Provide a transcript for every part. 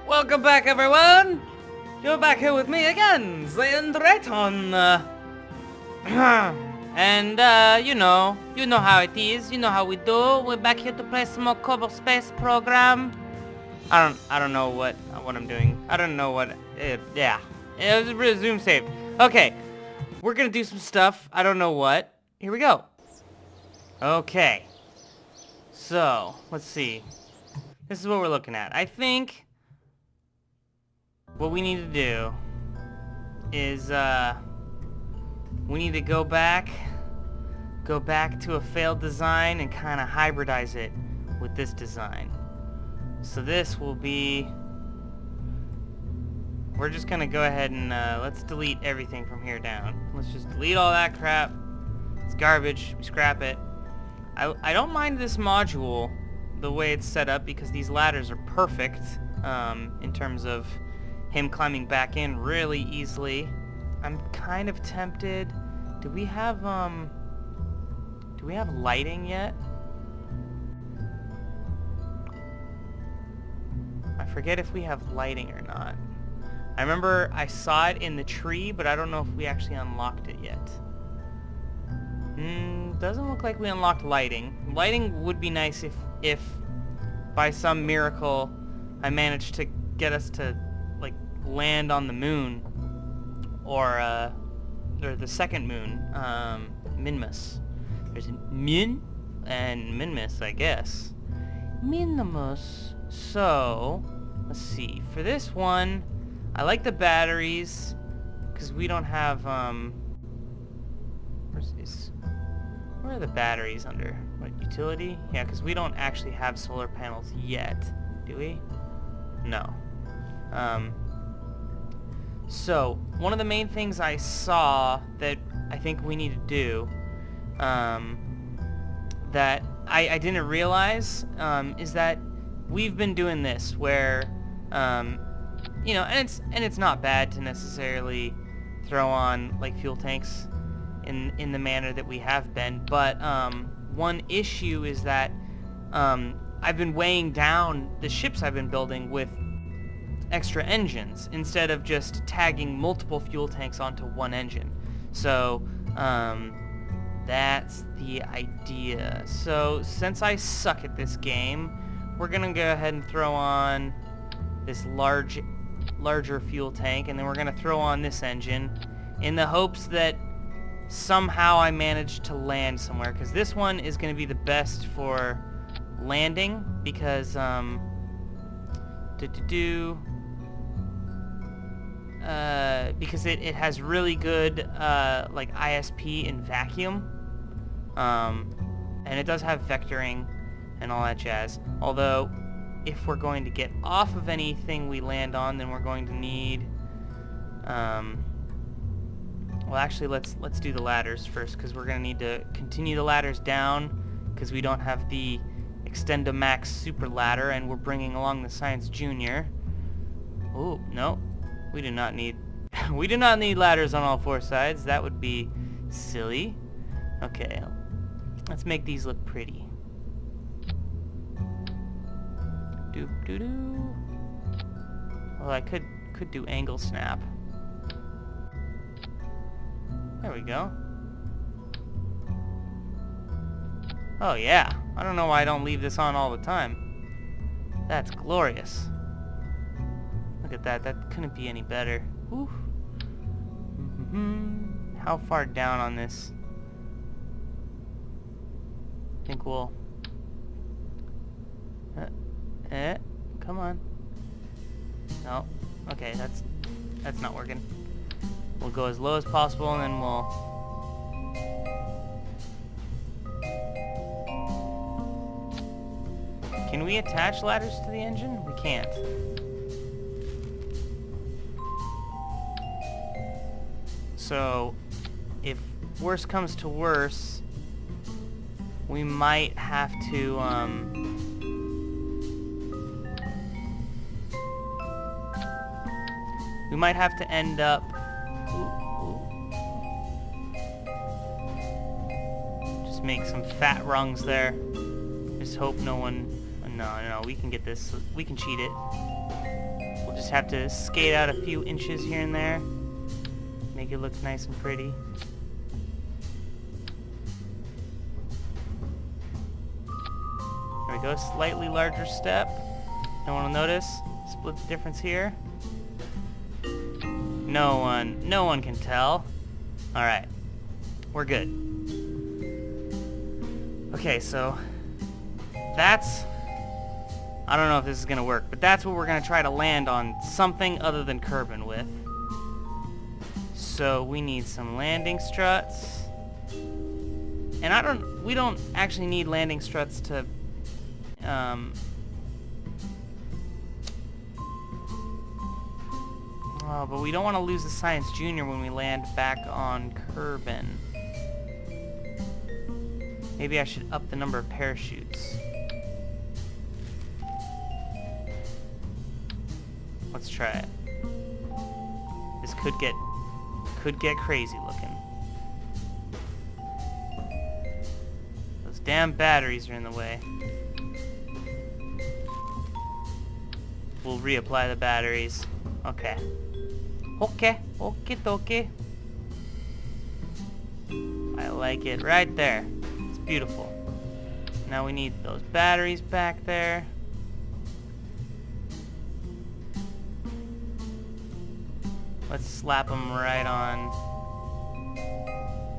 Welcome back, everyone! You're back here with me again, Zayen Draten. And, you know how it is, you know how we do. We're back here to play some more Kerbal Space Program. I don't know what I'm doing. I don't know what, yeah. It was a resume save. Okay, we're gonna do some stuff. I don't know what. Here we go. Okay. So, let's see. This is what we're looking at. I think what we need to do is, we need to go back to a failed design and kind of hybridize it with this design. So this will be, we're just gonna go ahead and, let's delete everything from here down. Let's just delete all that crap. It's garbage, we scrap it. I don't mind this module, the way it's set up, because these ladders are perfect, in terms of him climbing back in really easily. I'm kind of tempted. Do we have lighting yet? I forget if we have lighting or not. I remember I saw it in the tree, but I don't know if we actually unlocked it yet. Doesn't look like we unlocked lighting. Lighting would be nice if by some miracle I managed to get us to like land on the moon, or the second moon, Minmus. There's Min and Minmus, I guess. Minimus. So let's see. For this one, I like the batteries because we don't have where are the batteries under? What, utility? Yeah, because we don't actually have solar panels yet, do we? No. So, one of the main things I saw that I think we need to do, that I didn't realize, is that we've been doing this where, you know, and it's not bad to necessarily throw on like fuel tanks in the manner that we have been, but one issue is that I've been weighing down the ships I've been building with extra engines instead of just tagging multiple fuel tanks onto one engine. So that's the idea. So since I suck at this game, we're gonna go ahead and throw on this larger fuel tank, and then we're gonna throw on this engine in the hopes that somehow I manage to land somewhere, because this one is going to be the best for landing, because because it has really good like ISP in vacuum, and it does have vectoring and all that jazz. Although if we're going to get off of anything we land on, then we're going to need well, actually, let's do the ladders first, because we're going to need to continue the ladders down, because we don't have the Extend-A-Max Super Ladder, and we're bringing along the Science Junior. Oh, no. We do not need we do not need ladders on all four sides. That would be silly. Okay, let's make these look pretty. Doop-doo-doo. Well, I could do angle snap. There we go. Oh yeah, I don't know why I don't leave this on all the time. That's glorious. Look at that, that couldn't be any better. Whew. How far down on this? I think we'll... come on. No, okay, that's not working. We'll go as low as possible, and then we'll... Can we attach ladders to the engine? We can't. So, if worse comes to worse, we might have to, we might have to end up... Just make some fat rungs there. Just hope no one... No, we can get this. We can cheat it. We'll just have to skate out a few inches here and there. Make it look nice and pretty. There we go, slightly larger step. No one will notice. Split the difference here. No one can tell. Alright. We're good. Okay, so that's... I don't know if this is gonna work, but that's what we're gonna try to land on something other than Kerbin with. So we need some landing struts. And we don't actually need landing struts to oh, but we don't want to lose the Science Junior when we land back on Kerbin. Maybe I should up the number of parachutes. Let's try it. This could get crazy looking. Those damn batteries are in the way. We'll reapply the batteries. Okay. Okay. Okie dokie. I like it right there. It's beautiful. Now we need those batteries back there. Let's slap them right on.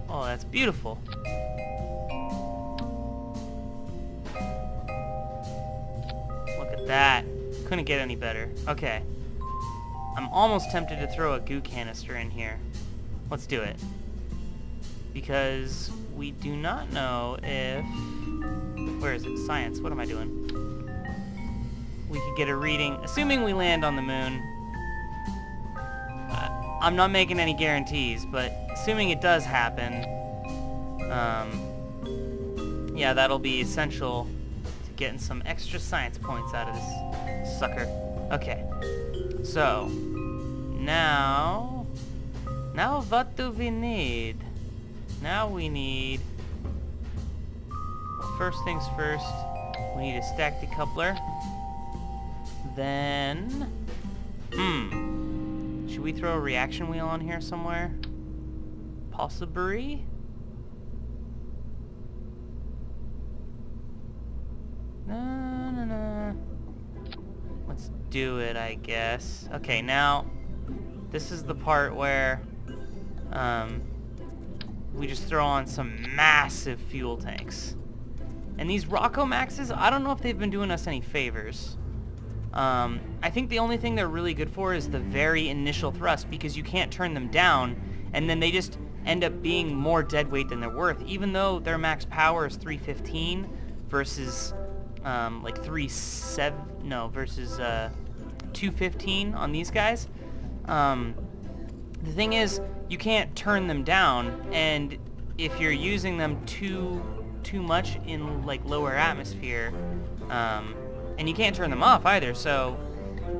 Oh, that's beautiful. Look at that. Couldn't get any better. Okay. I'm almost tempted to throw a goo canister in here. Let's do it. Because we do not know if... Where is it? Science. What am I doing? We could get a reading. Assuming we land on the moon. I'm not making any guarantees, but assuming it does happen, yeah, that'll be essential to getting some extra science points out of this sucker. Okay, so now what do we need? Now we need, well, first things first, we need a stack decoupler. Then, should we throw a reaction wheel on here somewhere? Possibly? No. Let's do it, I guess. Okay, now, this is the part where, we just throw on some massive fuel tanks. And these Rocco Maxes, I don't know if they've been doing us any favors. I think the only thing they're really good for is the very initial thrust, because you can't turn them down, and then they just end up being more dead weight than they're worth, even though their max power is 315 versus like 215 on these guys. The thing is, you can't turn them down, and if you're using them too much in like lower atmosphere, and you can't turn them off either, so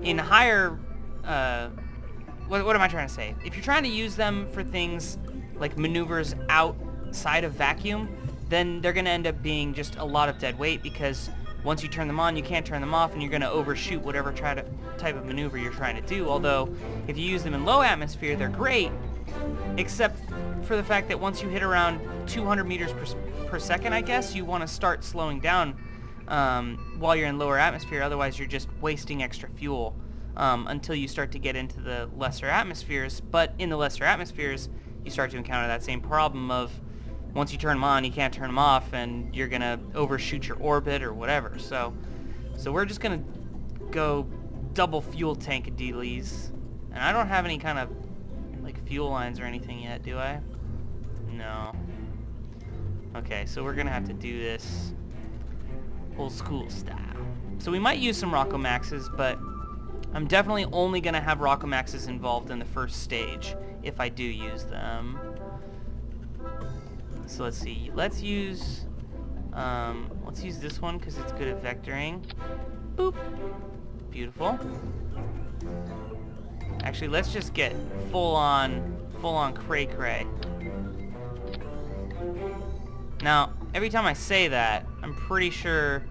in higher, what am I trying to say? If you're trying to use them for things like maneuvers outside of vacuum, then they're going to end up being just a lot of dead weight, because once you turn them on, you can't turn them off, and you're going to overshoot whatever type of maneuver you're trying to do. Although, if you use them in low atmosphere, they're great, except for the fact that once you hit around 200 meters per second, I guess, you want to start slowing down while you're in lower atmosphere. Otherwise, you're just wasting extra fuel until you start to get into the lesser atmospheres. But in the lesser atmospheres, you start to encounter that same problem of once you turn them on, you can't turn them off, and you're going to overshoot your orbit or whatever. So we're just going to go double fuel tank dealies. And I don't have any kind of like fuel lines or anything yet, do I? No. Okay, so we're going to have to do this old school style. So we might use some Rocco Maxes, but I'm definitely only going to have Rocco Maxes involved in the first stage if I do use them. So let's see. Let's use this one because it's good at vectoring. Boop. Beautiful. Actually, let's just get full on cray. Now, every time I say that, I'm pretty sure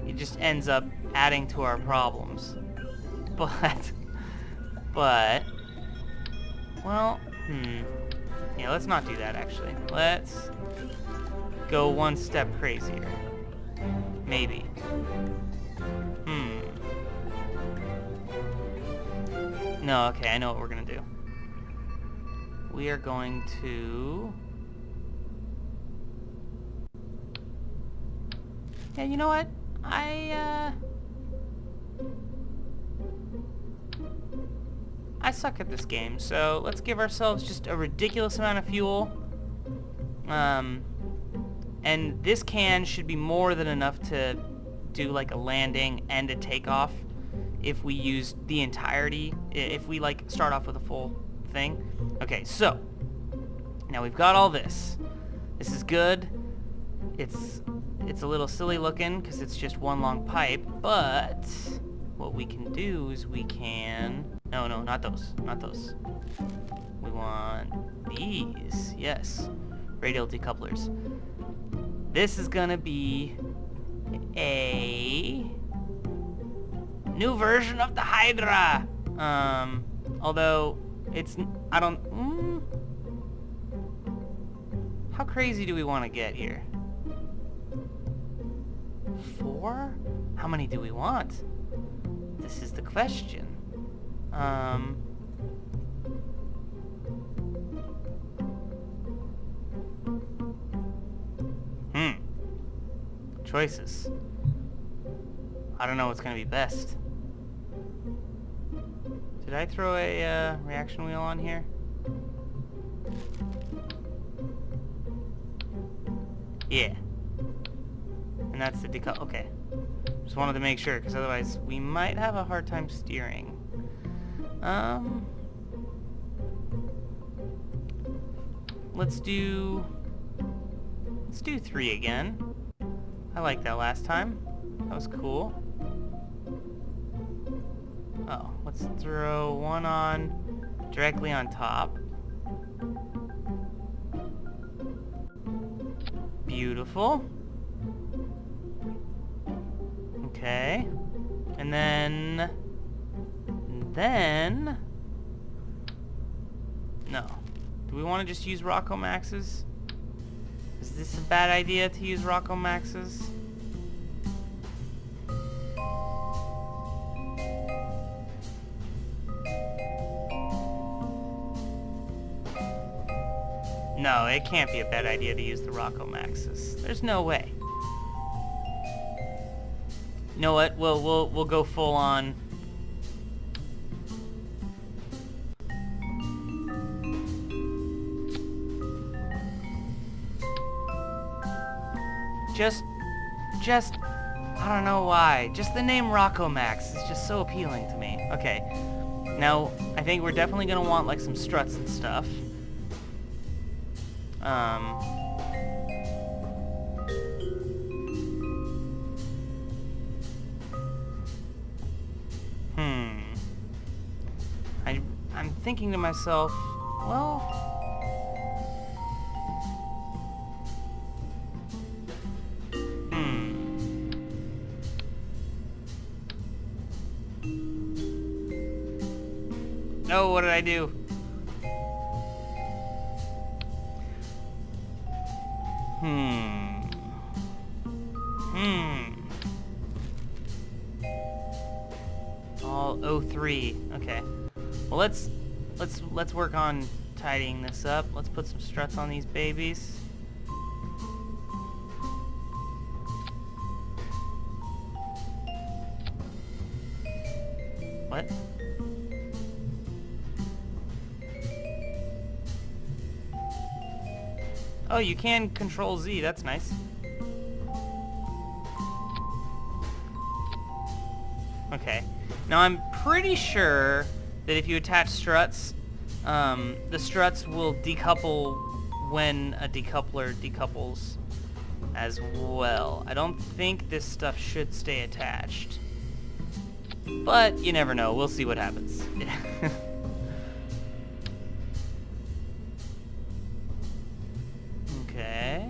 it just ends up adding to our problems. but, well, yeah, let's not do that, actually. Let's go one step crazier. Maybe. No, okay, I know what we're gonna do. We are going to... Yeah, you know what? I suck at this game, so let's give ourselves just a ridiculous amount of fuel. And this can should be more than enough to do like a landing and a takeoff if we use the entirety, if we like start off with a full thing. Okay, so now we've got all this. This is good. It's a little silly looking because it's just one long pipe, but what we can do is we can... No, not those. Not those. We want these. Yes. Radial decouplers. This is gonna be a new version of the Hydra. Although it's... I don't... How crazy do we want to get here? 4? How many do we want? This is the question. Choices. I don't know what's gonna be best. Did I throw a reaction wheel on here? Yeah. And that's the decal. Okay. Just wanted to make sure, because otherwise we might have a hard time steering. Let's do 3 again. I liked that last time. That was cool. Oh, let's throw one on directly on top. Beautiful. Okay. And then... No. Do we want to just use Rocco Maxes? Is this a bad idea to use Rocco Maxes? No, it can't be a bad idea to use the Rocco Maxes. There's no way. You know what? We'll go full on. Just, I don't know why. Just the name Rocco Max is just so appealing to me. Okay. Now, I think we're definitely gonna want like some struts and stuff. I'm thinking to myself, well... No, what did I do? All 03. Okay. Well, let's work on tidying this up. Let's put some struts on these babies. What? Oh, you can control Z. That's nice. Okay. Now I'm pretty sure that if you attach struts, the struts will decouple when a decoupler decouples as well. I don't think this stuff should stay attached. But you never know. We'll see what happens. Okay.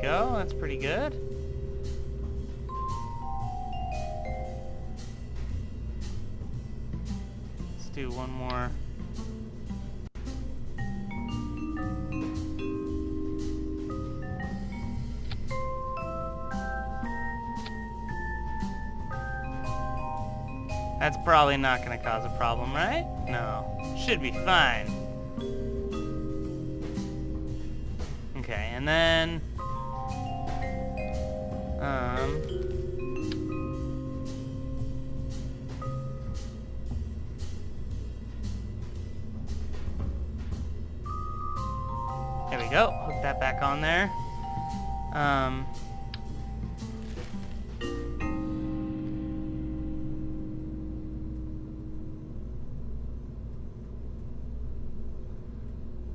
go. That's pretty good. Let's do one more. That's probably not going to cause a problem, right? No. Should be fine. Okay, and then... there we go. Hook that back on there.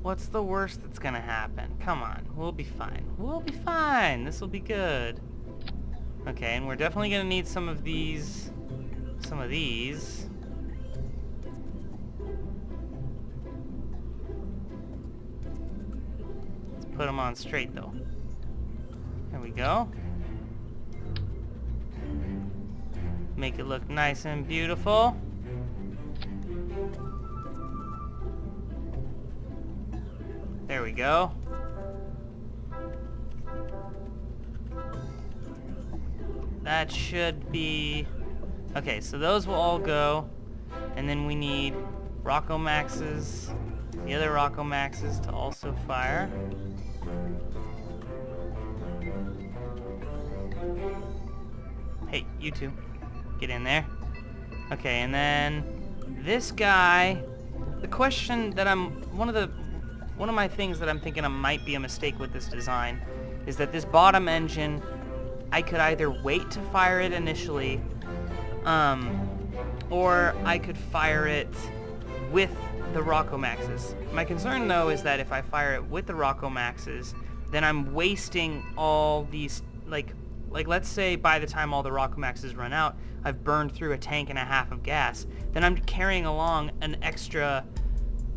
What's the worst that's gonna happen? Come on, we'll be fine. We'll be fine. This will be good. Okay, and we're definitely gonna need some of these. Some of these. Let's put them on straight though. There we go. Make it look nice and beautiful. There we go. That should be... okay, so those will all go. And then we need Rocco Maxes, the other Rocco Maxes to also fire. Hey, you two. Get in there. Okay, and then this guy... the question that one of my things that I'm thinking might be a mistake with this design is that this bottom engine, I could either wait to fire it initially, or I could fire it with the Rocco Maxes. My concern though is that if I fire it with the Rocco Maxes, then I'm wasting all these, like let's say by the time all the Rocco Maxes run out, I've burned through a tank and a half of gas, then I'm carrying along an extra,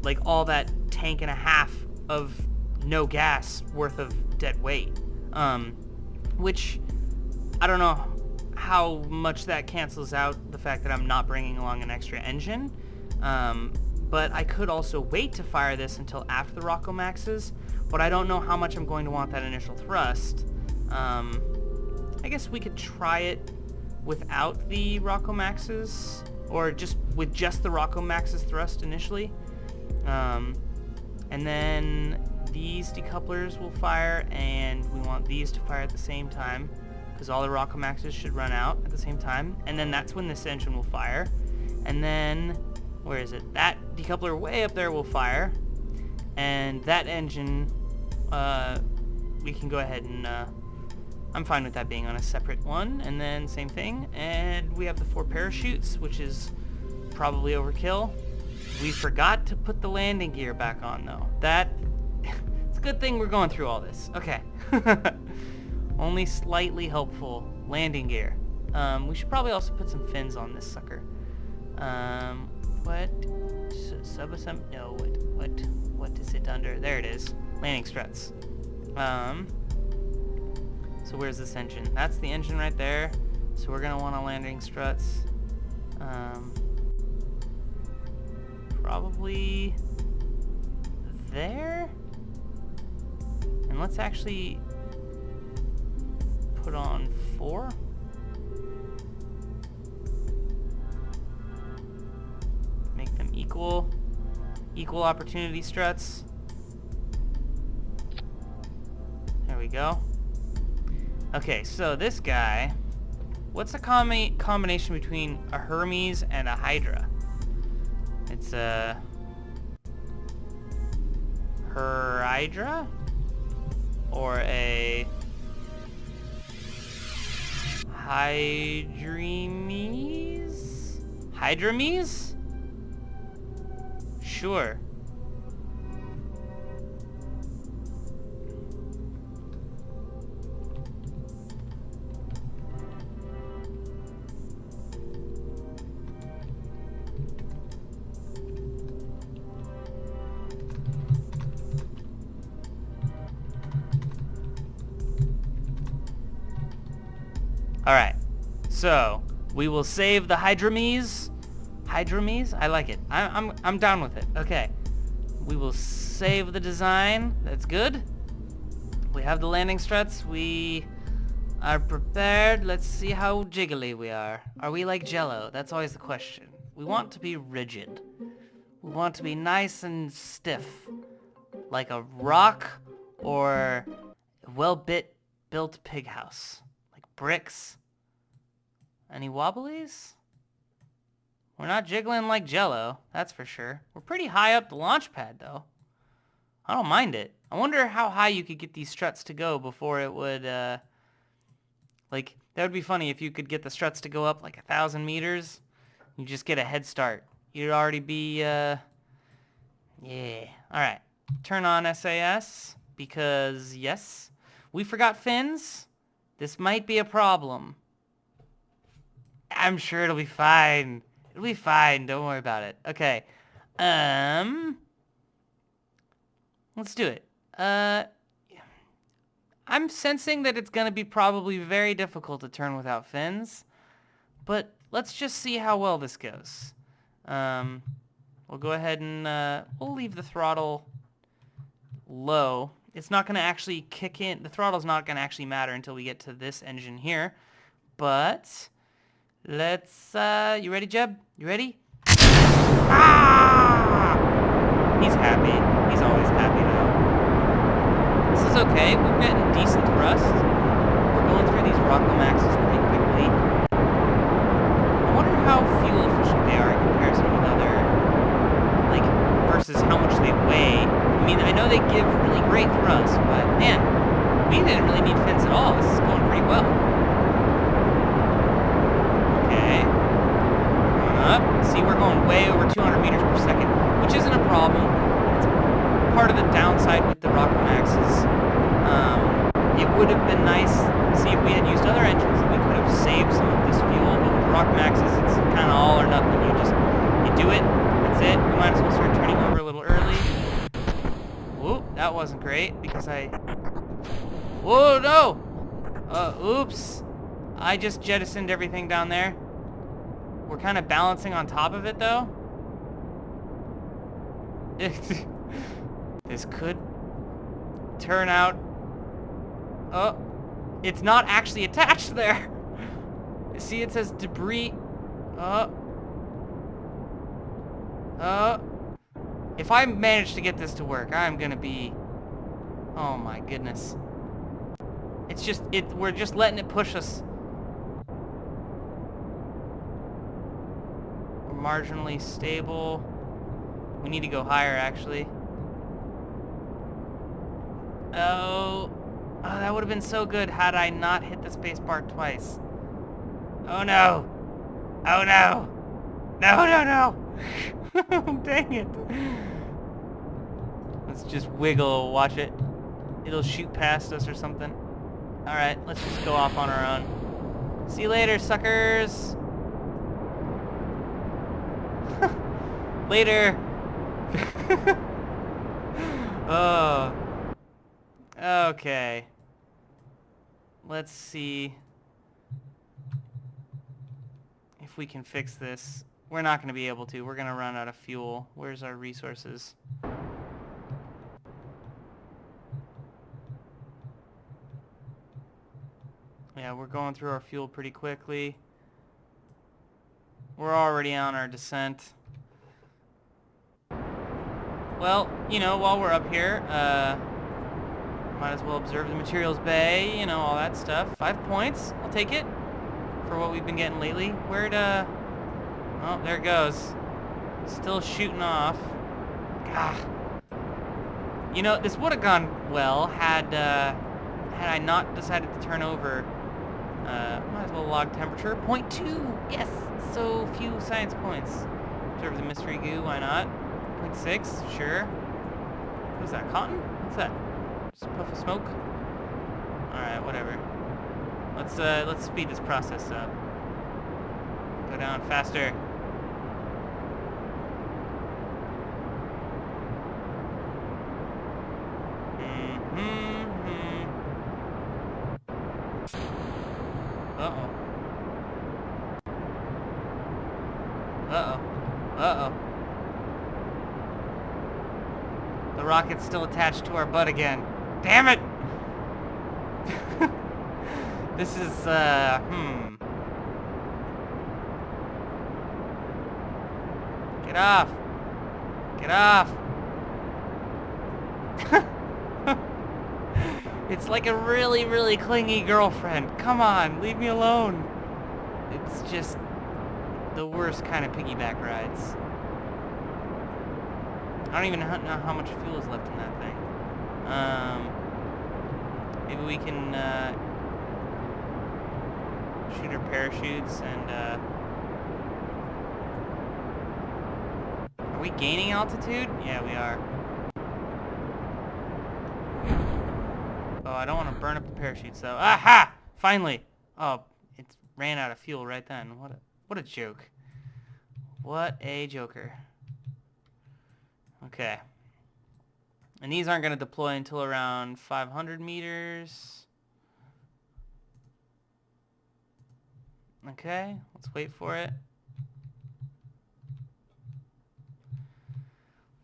like all that tank and a half of no gas worth of dead weight, which I don't know how much that cancels out the fact that I'm not bringing along an extra engine, but I could also wait to fire this until after the Rocco Maxes, but I don't know how much I'm going to want that initial thrust. I guess we could try it without the Rocco Maxes, or just with just the Rocco Maxes thrust initially. And then these decouplers will fire, and we want these to fire at the same time, because all the Rocco Maxes should run out at the same time. And then that's when this engine will fire. And then, where is it? That decoupler way up there will fire. And that engine, we can go ahead and, I'm fine with that being on a separate one. And then same thing. And we have the 4 parachutes, which is probably overkill. We forgot to put the landing gear back on though. It's a good thing we're going through all this. Okay. Only slightly helpful landing gear. We should probably also put some fins on this sucker. What? Subassembly? No, what is it under? There it is. Landing struts. So where's this engine? That's the engine right there. So we're gonna want a landing struts. Probably there. And let's actually put on 4. Make them equal opportunity struts. There we go. Okay, so this guy, what's a combination between a Hermes and a Hydra? It's a Hydra or a Hydremes? Hydremes? Sure. Alright. So, we will save the Hydromes. Hydromes? I like it. I'm down with it. Okay. We will save the design. That's good. We have the landing struts. We are prepared. Let's see how jiggly we are. Are we like Jello? That's always the question. We want to be rigid. We want to be nice and stiff. Like a rock or a well-built pig house. Like bricks. Any wobblies? We're not jiggling like Jello, that's for sure. We're pretty high up the launch pad, though. I don't mind it. I wonder how high you could get these struts to go before it would, like, that would be funny if you could get the struts to go up like 1,000 meters. You just get a head start. You'd already be, yeah. Alright. Turn on SAS, because, yes, we forgot fins. This might be a problem. I'm sure it'll be fine. It'll be fine. Don't worry about it. Okay. Let's do it. I'm sensing that it's going to be probably very difficult to turn without fins. But let's just see how well this goes. We'll go ahead and we'll leave the throttle low. It's not going to actually kick in. The throttle's not going to actually matter until we get to this engine here. But let's, you ready, Jeb? You ready? Ah! He's happy. He's always happy, though. This is okay. We're getting decent thrust. We're going through these Rockomaxes pretty quickly. I wonder how fuel efficient they are in comparison with other, like, versus how much they weigh. I mean, I know they give really great thrust, but, man, we didn't really need fins at all. This is going pretty well. See, we're going way over 200 meters per second, which isn't a problem. It's part of the downside with the Rockomaxes. It would have been nice, see, if we had used other engines, that we could have saved some of this fuel, but with the Rockomaxes, it's kind of all or nothing. You do it, that's it. We might as well start turning over a little early. Whoop, that wasn't great, because whoa, no! Oops. I just jettisoned everything down there. We're kind of balancing on top of it, though. This could turn out... Oh, it's not actually attached there. See, it says debris. If I manage to get this to work, I'm gonna be... Oh my goodness. It's just, we're just letting it push us. Marginally stable. We need to go higher, actually. Oh, that would have been so good had I not hit the space bar twice. Oh no! Oh no! No! Dang it! Let's just wiggle, watch it. It'll shoot past us or something. Alright, let's just go off on our own. See you later, suckers! Later. Oh. Okay. Let's see if we can fix this. We're not going to be able to. We're going to run out of fuel. Where's our resources? Yeah, we're going through our fuel pretty quickly. We're already on our descent. Well, you know, while we're up here, might as well observe the materials bay, you know, all that stuff. 5 points, I'll take it, for what we've been getting lately. Where'd, oh, there it goes. Still shooting off. Gah. You know, this would have gone well had I not decided to turn over. Might as well log temperature. 0.2, yes, so few science points. Observe the mystery goo, why not? 0.6, sure. What is that, cotton? What's that? Just a puff of smoke? Alright, whatever. Let's speed this process up. Go down faster. Uh-oh. The rocket's still attached to our butt again. Damn it! This is, Get off! Get off! It's like a really, really clingy girlfriend. Come on, leave me alone. It's just the worst kind of piggyback rides. I don't even know how much fuel is left in that thing. Maybe we can shoot our parachutes and are we gaining altitude? Yeah, we are. Oh, I don't want to burn up the parachutes though. Aha! Finally! Oh, it ran out of fuel right then. What a joke. What a joker. Okay. And these aren't going to deploy until around 500 meters. Okay, let's wait for it.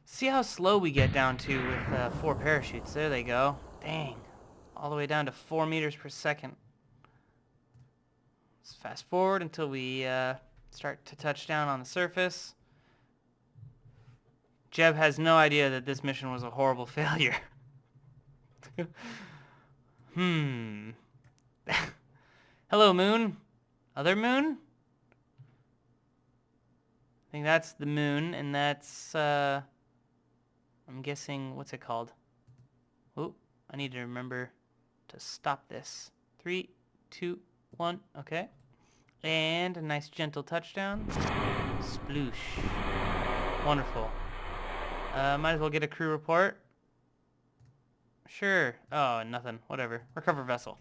See how slow we get down to with 4 parachutes. There they go. Dang. All the way down to 4 meters per second. Let's fast forward until we start to touch down on the surface. Jeb has no idea that this mission was a horrible failure. Hello, moon. Other moon? I think that's the moon, and that's, I'm guessing, what's it called? Oh, I need to remember to stop this. 3, 2, 1, okay. And a nice gentle touchdown. Sploosh. Wonderful. Might as well get a crew report. Sure. Oh, nothing. Whatever. Recover vessel.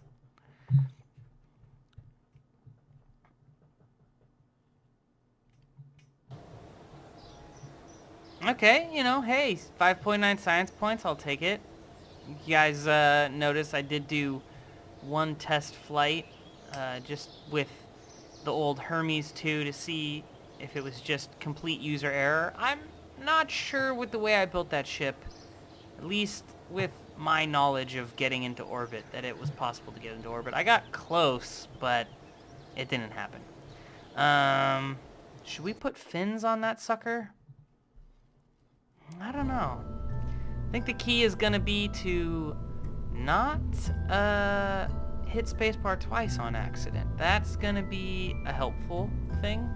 Okay, you know, hey, 5.9 science points, I'll take it. You guys notice I did do 1 test flight just with the old Hermes 2 to see if it was just complete user error. I'm not sure with the way I built that ship, at least with my knowledge of getting into orbit, that it was possible to get into orbit. I got close, but it didn't happen. Should we put fins on that sucker? I don't know. I think the key is gonna be to not hit spacebar twice on accident. That's gonna be a helpful thing.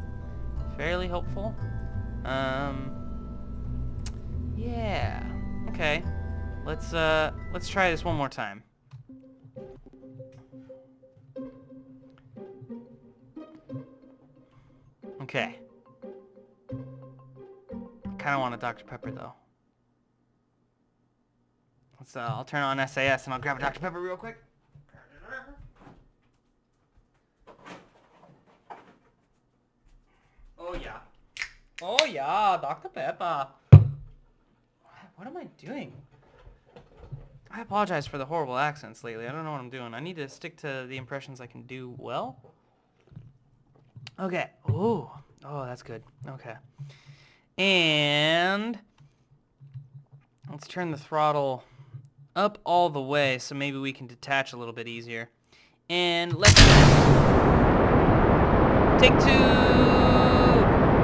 Fairly helpful. Yeah. Okay. Let's try this one more time. Okay. I kind of want a Dr. Pepper though. Let's I'll turn on SAS and I'll grab a Dr. Pepper real quick. Oh yeah. Oh yeah, Dr. Pepper. What am I doing? I apologize for the horrible accents lately. I don't know what I'm doing. I need to stick to the impressions I can do well. Okay. Ooh. Oh, that's good. Okay. And let's turn the throttle up all the way so maybe we can detach a little bit easier. And let's take 2.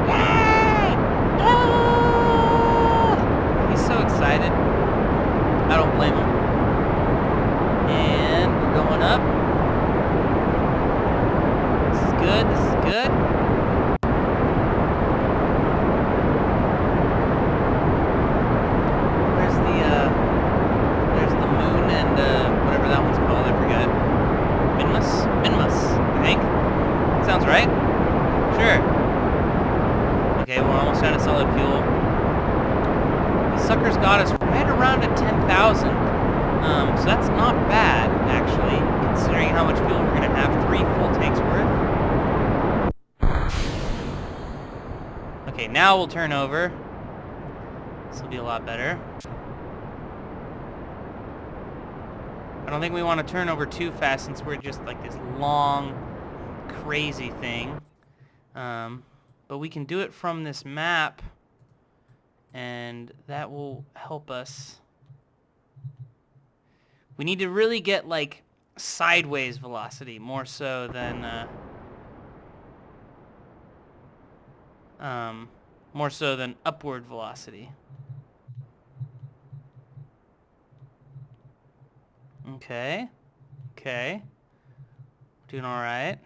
Yeah! Ah! He's so excited. I don't blame him. And we're going up. This is good. This is good. There's the moon and whatever that one's called. I forget. Minmus, I think. Sounds right. Sure. Okay, we're almost out of solid fuel. These suckers got us right around at 10,000. So that's not bad, actually, considering how much fuel we're going to have. 3 full tanks worth. Okay, now we'll turn over. This will be a lot better. I don't think we want to turn over too fast since we're just like this long, crazy thing. But we can do it from this map and that will help us. We need to really get like sideways velocity more so than upward velocity. Okay. Okay. Doing all right.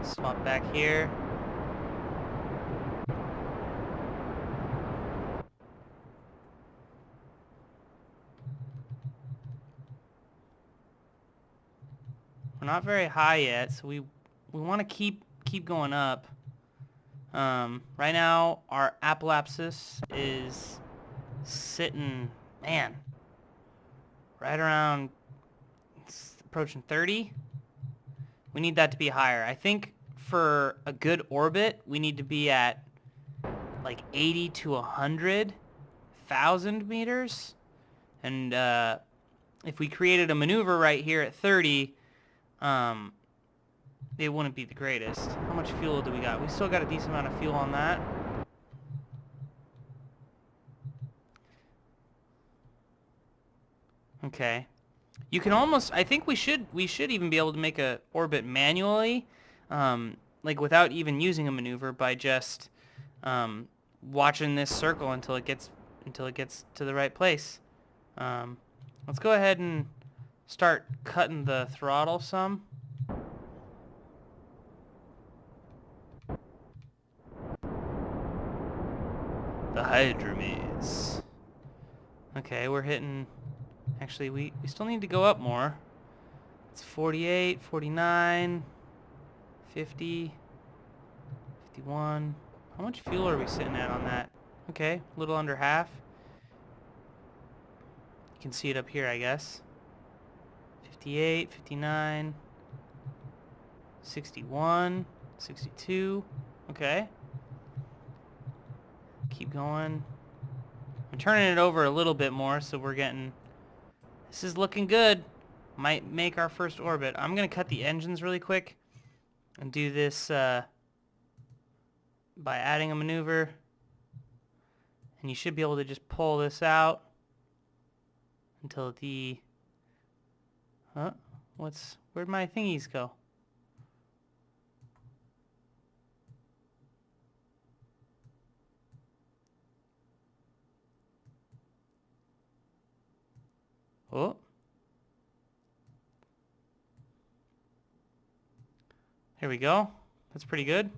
Swap back here. We're not very high yet, so we want to keep going up. Right now, our apoapsis is sitting, man, right around, it's approaching 30. We need that to be higher. I think for a good orbit, we need to be at like 80 to 100,000 meters. And if we created a maneuver right here at 30, it wouldn't be the greatest. How much fuel do we got? We still got a decent amount of fuel on that. Okay. You can almost, I think we should even be able to make a orbit manually, like without even using a maneuver, by just watching this circle until it gets to the right place. Let's go ahead and start cutting the throttle some. The hydromaze. Okay, we're hitting. Actually, we still need to go up more. It's 48, 49, 50, 51. How much fuel are we sitting at on that? Okay, a little under half. You can see it up here, I guess. 58, 59, 61, 62. Okay. Keep going. I'm turning it over a little bit more, so we're getting... This is looking good. Might make our first orbit. I'm going to cut the engines really quick and do this by adding a maneuver. And you should be able to just pull this out until the... Huh? Where'd my thingies go? Oh. Here we go. That's pretty good.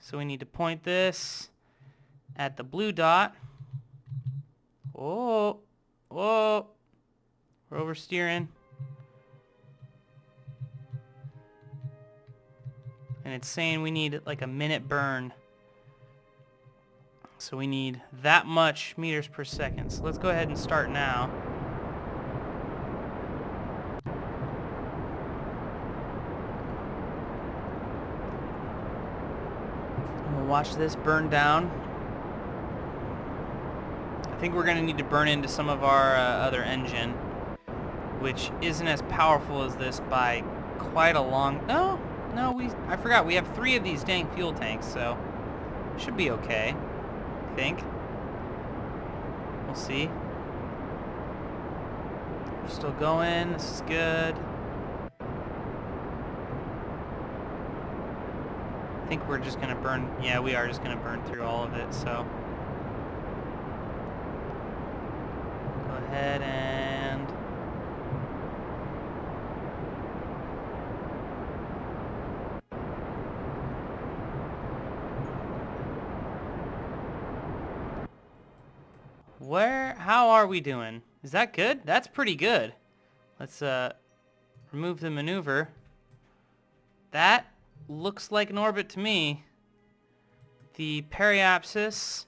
So we need to point this at the blue dot. Whoa. Whoa. We're oversteering. And it's saying we need like a minute burn. So we need that much meters per second. So let's go ahead and start now. And we'll watch this burn down. I think we're going to need to burn into some of our other engine, which isn't as powerful as this by quite a long... No, I forgot. We have 3 of these dang fuel tanks, so should be okay. Think. We'll see. We're still going. This is good. I think we're just gonna burn. Yeah, we are just gonna burn through all of it. So go ahead and how are we doing? Is that good? That's pretty good. Let's remove the maneuver. That looks like an orbit to me. The periapsis,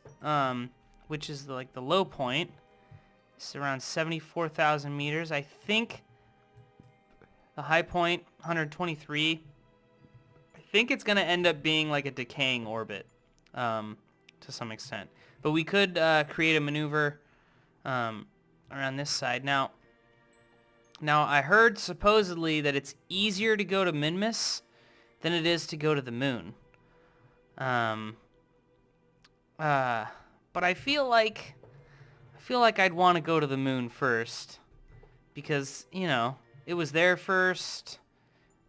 which is like the low point, is around 74,000 meters. I think the high point, 123. I think it's going to end up being like a decaying orbit to some extent. But we could create a maneuver around this side. Now I heard supposedly that it's easier to go to Minmus than it is to go to the moon. But I feel like I'd want to go to the moon first because, you know, it was there first.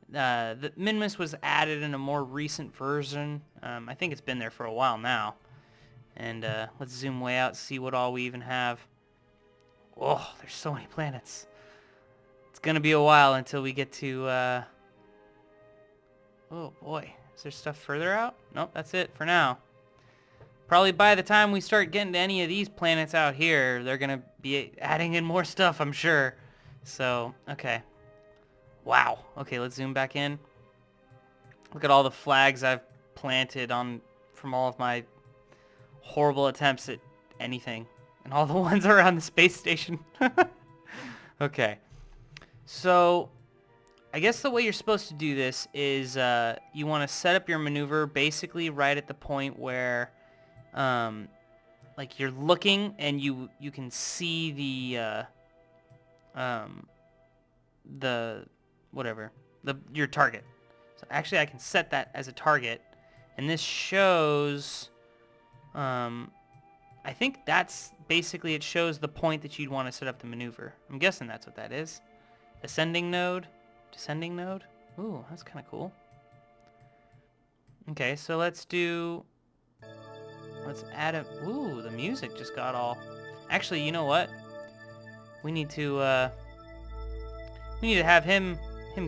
The Minmus was added in a more recent version. I think it's been there for a while now. And let's zoom way out, see what all we even have. Oh, there's so many planets. It's gonna be a while until we get to... Oh boy, is there stuff further out? Nope, that's it for now. Probably by the time we start getting to any of these planets out here, they're gonna be adding in more stuff, I'm sure. So, okay. Wow. Okay, let's zoom back in. Look at all the flags I've planted from all of my horrible attempts at anything. And all the ones around the space station. Okay. So, I guess the way you're supposed to do this is you want to set up your maneuver basically right at the point where like you're looking and you can see your target. So actually I can set that as a target, and this shows I think that's basically, it shows the point that you'd want to set up the maneuver. I'm guessing that's what that is. Ascending node, descending node. Ooh, that's kind of cool. Okay, so let's add a... Ooh, the music just got all... Actually, you know what? We need to have him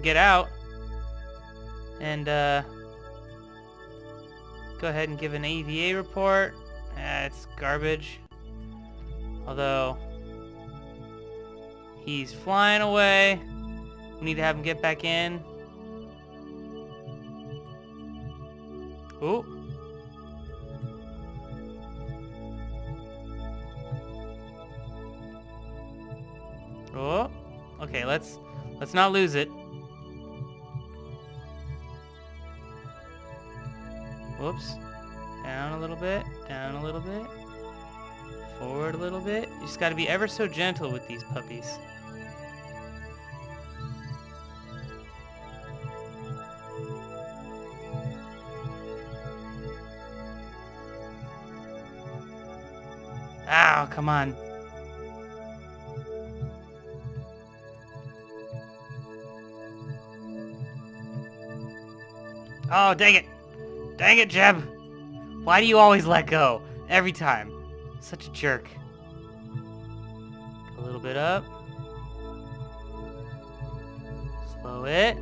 get out and go ahead and give an AVA report. It's garbage. Although he's flying away. We need to have him get back in. Ooh. Oh. Okay, let's not lose it. Whoops. Down a little bit, down a little bit, forward a little bit. You just gotta be ever so gentle with these puppies. Ow, come on. Oh, dang it. Dang it, Jeb. Why do you always let go? Every time. Such a jerk. A little bit up. Slow it.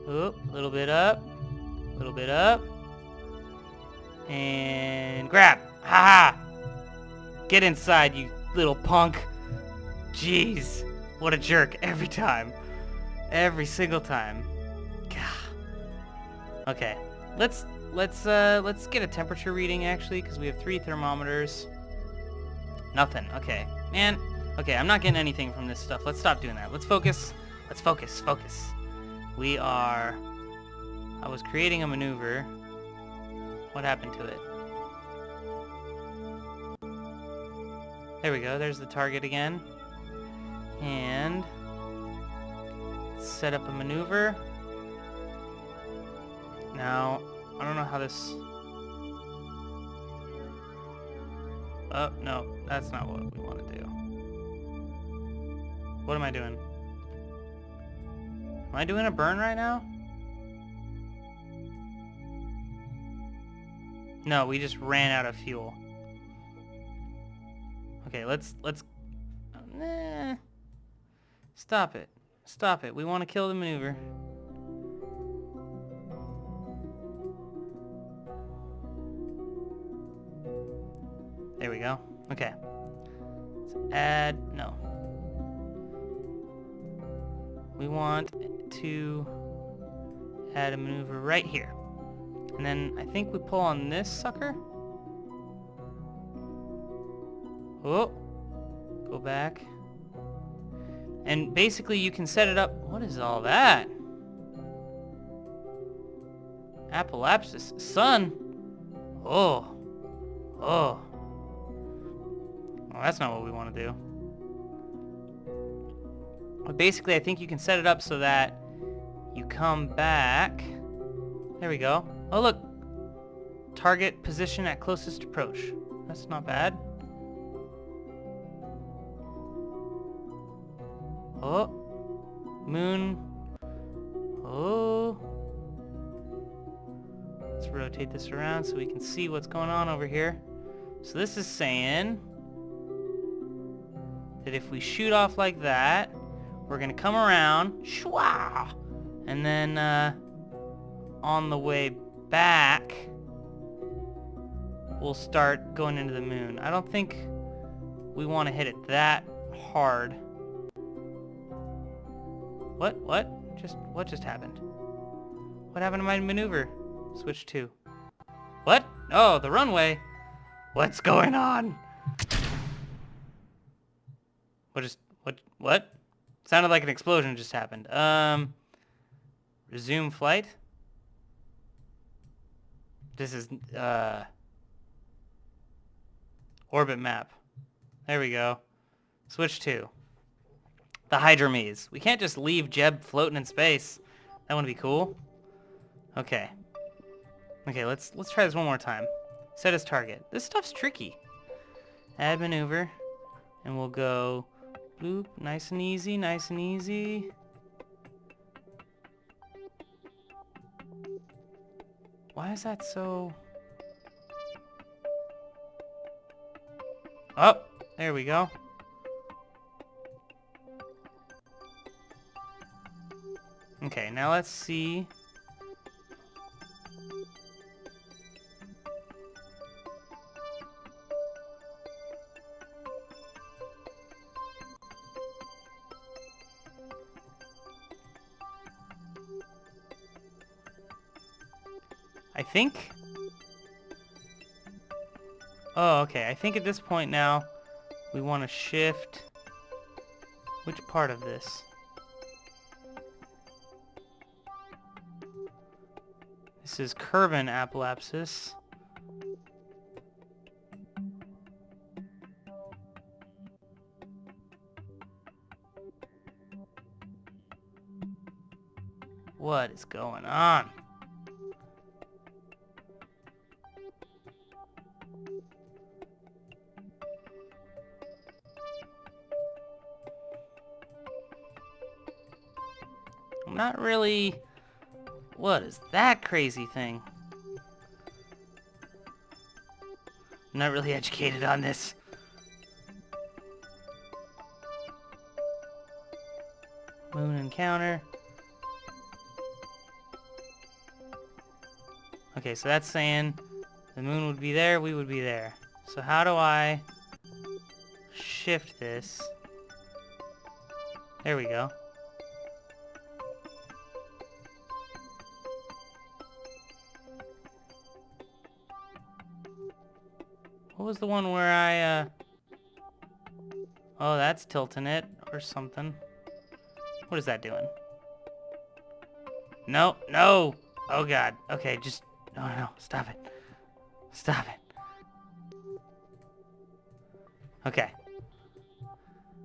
Oop, a little bit up. A little bit up. And grab. Ha ha! Get inside, you little punk. Jeez. What a jerk every time. Every single time. God. Okay. Let's get a temperature reading, actually, because we have 3 thermometers. Nothing. Okay. Man. Okay, I'm not getting anything from this stuff. Let's stop doing that. Let's focus. Let's focus. Focus. I was creating a maneuver. What happened to it? There we go. There's the target again. And let's set up a maneuver. Now, I don't know how this... Oh, no, that's not what we want to do. What am I doing? Am I doing a burn right now? No, we just ran out of fuel. Okay, let's... Stop it. Stop it. We want to kill the maneuver. There we go. Okay. Let's add... No. We want to add a maneuver right here. And then I think we pull on this sucker. Oh. Go back. And basically you can set it up... What is all that? Apolapsis. Sun. Oh. Oh. Well, that's not what we want to do. But basically, I think you can set it up so that You come back. There we go. Oh, look. Target position at closest approach. That's not bad. Oh. Moon. Oh. Let's rotate this around so we can see what's going on over here. So this is saying that if we shoot off like that, we're going to come around, shwa, and then on the way back, we'll start going into the moon. I don't think we want to hit it that hard. What just happened? What happened to my maneuver? Switch 2. What? Oh, the runway. What's going on? What? Sounded like an explosion just happened. Resume flight. This is, orbit map. There we go. Switch 2. The Hydra Maze. We can't just leave Jeb floating in space. That wouldn't be cool. Okay. Okay, let's try this one more time. Set as target. This stuff's tricky. Add maneuver. And we'll go bloop, nice and easy, nice and easy. Why is that so... Oh, there we go. Okay, now let's see. I think... Oh, okay. I think at this point now, we want to shift... Which part of this? This is Kerbal apoapsis. What is going on? I'm not really... What is that crazy thing? I'm not really educated on this. Moon encounter. Okay, so that's saying the moon would be there, we would be there. So how do I shift this? There we go. What was the one where I, Oh, that's tilting it, or something. What is that doing? No, no! Oh god, okay, just... No, stop it. Stop it. Okay.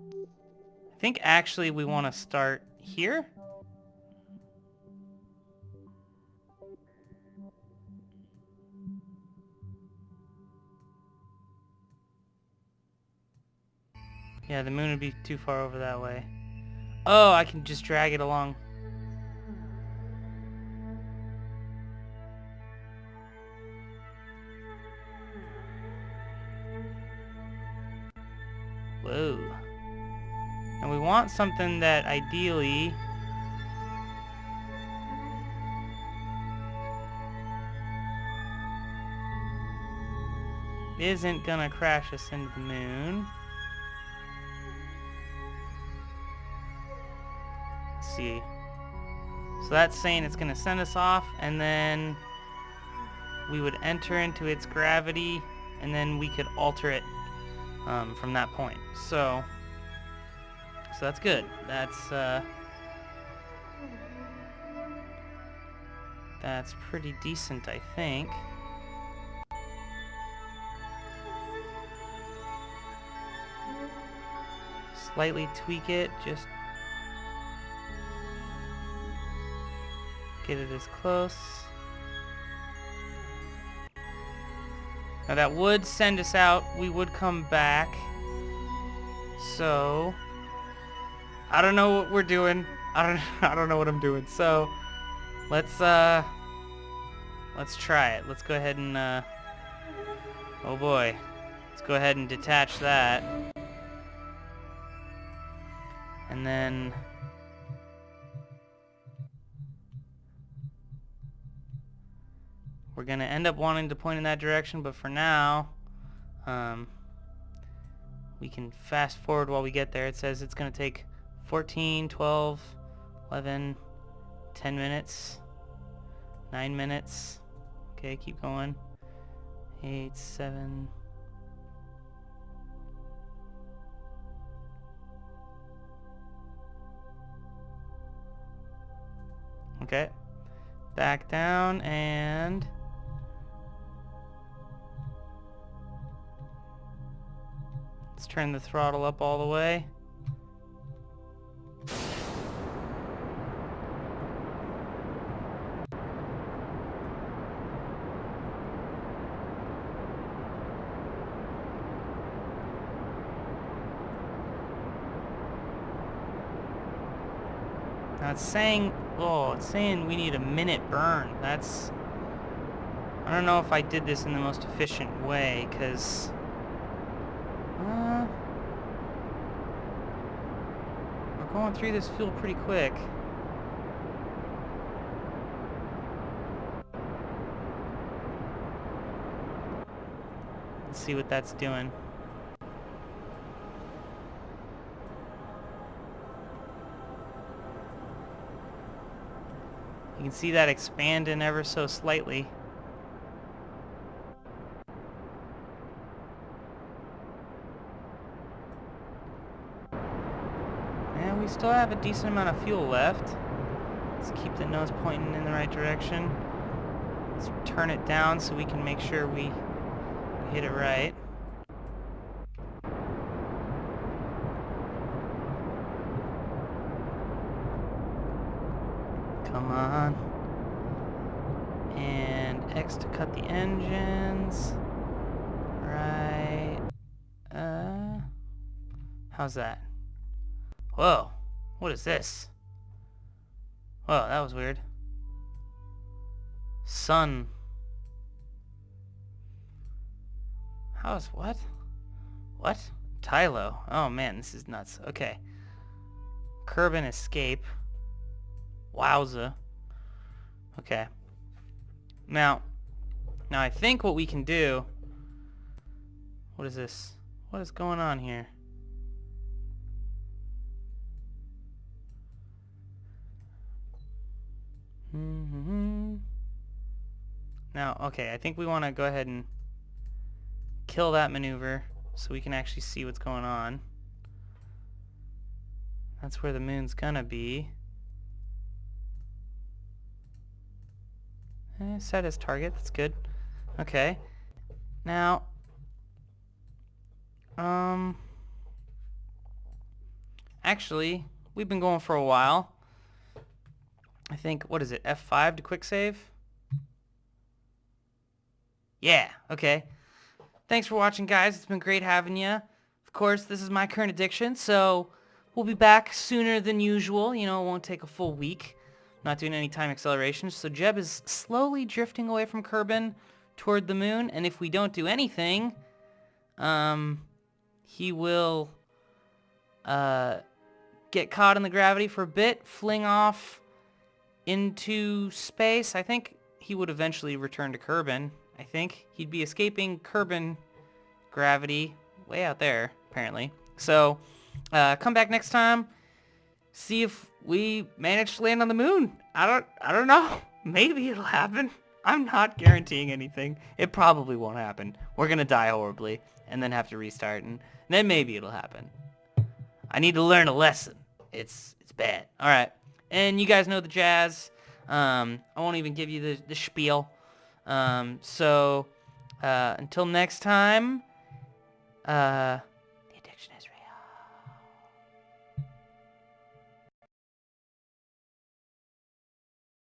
I think actually we want to start here. Yeah, the moon would be too far over that way. Oh, I can just drag it along. Whoa. And we want something that ideally... isn't gonna crash us into the moon. Let's see. So that's saying it's gonna send us off, and then we would enter into its gravity, and then we could alter it from that point. So that's good. That's pretty decent, I think. Slightly tweak it, just... Get it as close. Now that would send us out. We would come back. So I don't know what we're doing. I don't know what I'm doing. So let's try it. Let's go ahead and oh boy. Let's go ahead and detach that. And then we're going to end up wanting to point in that direction, but for now, we can fast forward while we get there. It says it's going to take 14, 12, 11, 10 minutes, 9 minutes. Okay, keep going. 8, 7... Okay, back down and let's turn the throttle up all the way. Now it's saying, oh, it's saying we need a minute burn. That's, I don't know if I did this in the most efficient way, because we're going through this fuel pretty quick. Let's see what that's doing. You can see that expanding ever so slightly. And we still have a decent amount of fuel left. Let's keep the nose pointing in the right direction. Let's turn it down so we can make sure we hit it right. Come on. And X to cut the engines. Right. How's that? Whoa. What is this? Whoa, that was weird. Sun. How's what? What? Tylo. Oh man, this is nuts. Okay. Kerbal escape. Wowza. Okay. Now I think what we can do... What is this? What is going on here? Now, okay, I think we want to go ahead and kill that maneuver so we can actually see what's going on. That's where the moon's gonna be. Set as target, that's good. Okay. Now, actually, we've been going for a while. I think, what is it, F5 to quick save? Yeah, okay. Thanks for watching, guys. It's been great having you. Of course, this is my current addiction, so we'll be back sooner than usual. You know, it won't take a full week. Not doing any time acceleration. So Jeb is slowly drifting away from Kerbal toward the moon, and if we don't do anything, he will get caught in the gravity for a bit, fling off into space. I think he would eventually return to Kerbal. I think he'd be escaping Kerbal gravity way out there, apparently. So come back next time. See if we manage to land on the moon. I don't know. Maybe it'll happen. I'm not guaranteeing anything. It probably won't happen. We're gonna die horribly and then have to restart, and then maybe it'll happen. I need to learn a lesson. It's bad. All right. And you guys know the jazz. I won't even give you the spiel. So until next time,